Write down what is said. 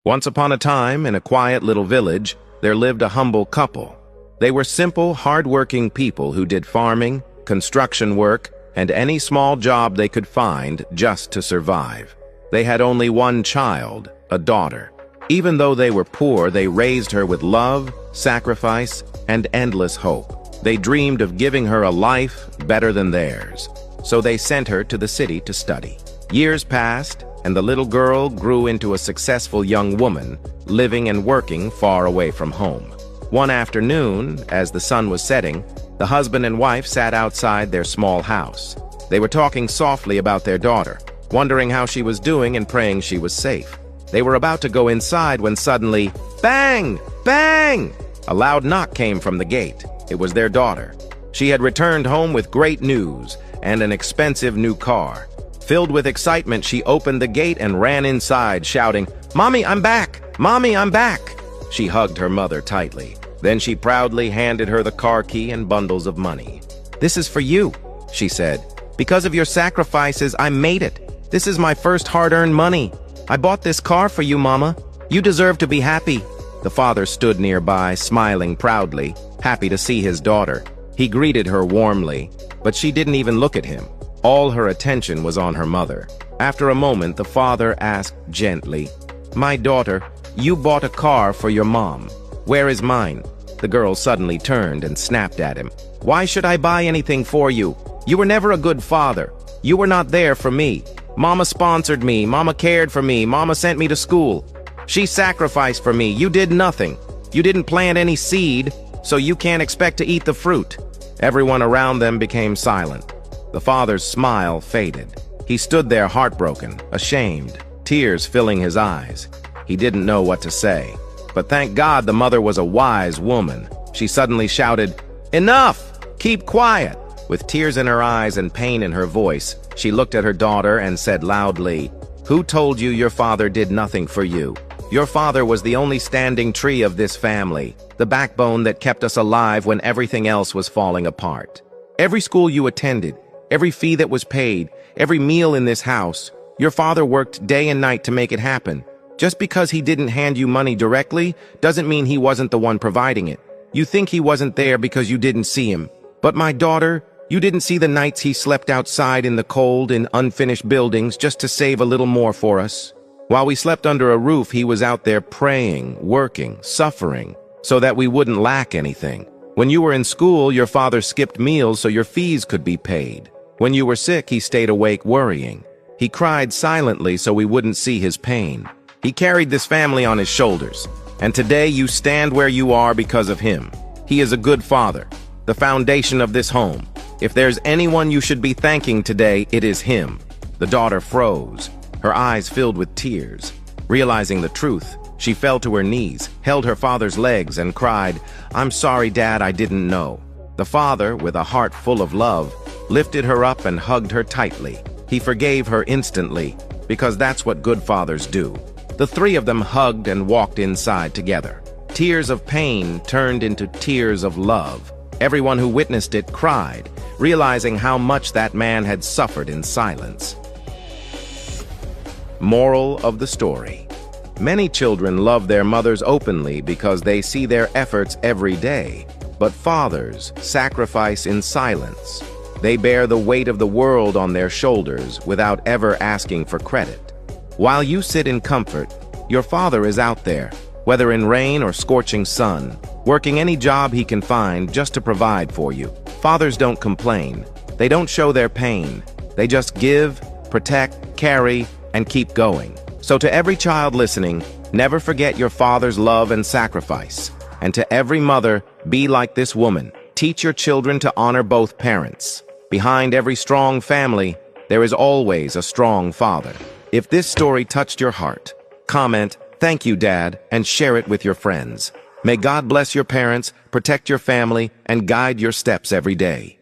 Once upon a time, in a quiet little village, there lived a humble couple. They were simple, hard-working people who did farming, construction work, and any small job they could find just to survive. They had only one child, a daughter. Even though they were poor, they raised her with love, sacrifice, and endless hope. They dreamed of giving her a life better than theirs, so they sent her to the city to study. Years passed, and the little girl grew into a successful young woman, living and working far away from home. One afternoon, as the sun was setting, the husband and wife sat outside their small house. They were talking softly about their daughter, wondering how she was doing and praying she was safe. They were about to go inside when suddenly, bang! Bang! A loud knock came from the gate. It was their daughter. She had returned home with great news and an expensive new car. Filled with excitement, she opened the gate and ran inside, shouting, "Mommy, I'm back! Mommy, I'm back!" She hugged her mother tightly. Then she proudly handed her the car key and bundles of money. "This is for you," she said. "Because of your sacrifices, I made it. This is my first hard-earned money. I bought this car for you, Mama. You deserve to be happy." The father stood nearby, smiling proudly, happy to see his daughter. He greeted her warmly, but she didn't even look at him. All her attention was on her mother. After a moment, the father asked gently, "My daughter, you bought a car for your mom. Where is mine?" The girl suddenly turned and snapped at him. "Why should I buy anything for you? You were never a good father. You were not there for me. Mama sponsored me. Mama cared for me. Mama sent me to school. She sacrificed for me. You did nothing. You didn't plant any seed, so you can't expect to eat the fruit." Everyone around them became silent. The father's smile faded. He stood there heartbroken, ashamed, tears filling his eyes. He didn't know what to say. But thank God the mother was a wise woman. She suddenly shouted, "Enough! Keep quiet!" With tears in her eyes and pain in her voice, she looked at her daughter and said loudly, "Who told you your father did nothing for you? Your father was the only standing tree of this family, the backbone that kept us alive when everything else was falling apart. Every school you attended, every fee that was paid, every meal in this house, your father worked day and night to make it happen. Just because he didn't hand you money directly doesn't mean he wasn't the one providing it. You think he wasn't there because you didn't see him. But my daughter, you didn't see the nights he slept outside in the cold in unfinished buildings just to save a little more for us. While we slept under a roof, he was out there praying, working, suffering, so that we wouldn't lack anything. When you were in school, your father skipped meals so your fees could be paid. When you were sick, he stayed awake worrying. He cried silently so we wouldn't see his pain. He carried this family on his shoulders, and today you stand where you are because of him. He is a good father, the foundation of this home. If there's anyone you should be thanking today, it is him." The daughter froze, her eyes filled with tears. Realizing the truth, she fell to her knees, held her father's legs, and cried, "I'm sorry, Dad, I didn't know." The father, with a heart full of love, lifted her up and hugged her tightly. He forgave her instantly, because that's what good fathers do. The three of them hugged and walked inside together. Tears of pain turned into tears of love. Everyone who witnessed it cried, realizing how much that man had suffered in silence. Moral of the story: many children love their mothers openly because they see their efforts every day. But fathers sacrifice in silence. They bear the weight of the world on their shoulders without ever asking for credit. While you sit in comfort, your father is out there, whether in rain or scorching sun, working any job he can find just to provide for you. Fathers don't complain. They don't show their pain. They just give, protect, carry, and keep going. So to every child listening, never forget your father's love and sacrifice. And to every mother, be like this woman. Teach your children to honor both parents. Behind every strong family, there is always a strong father. If this story touched your heart, comment, "Thank you, Dad," and share it with your friends. May God bless your parents, protect your family, and guide your steps every day.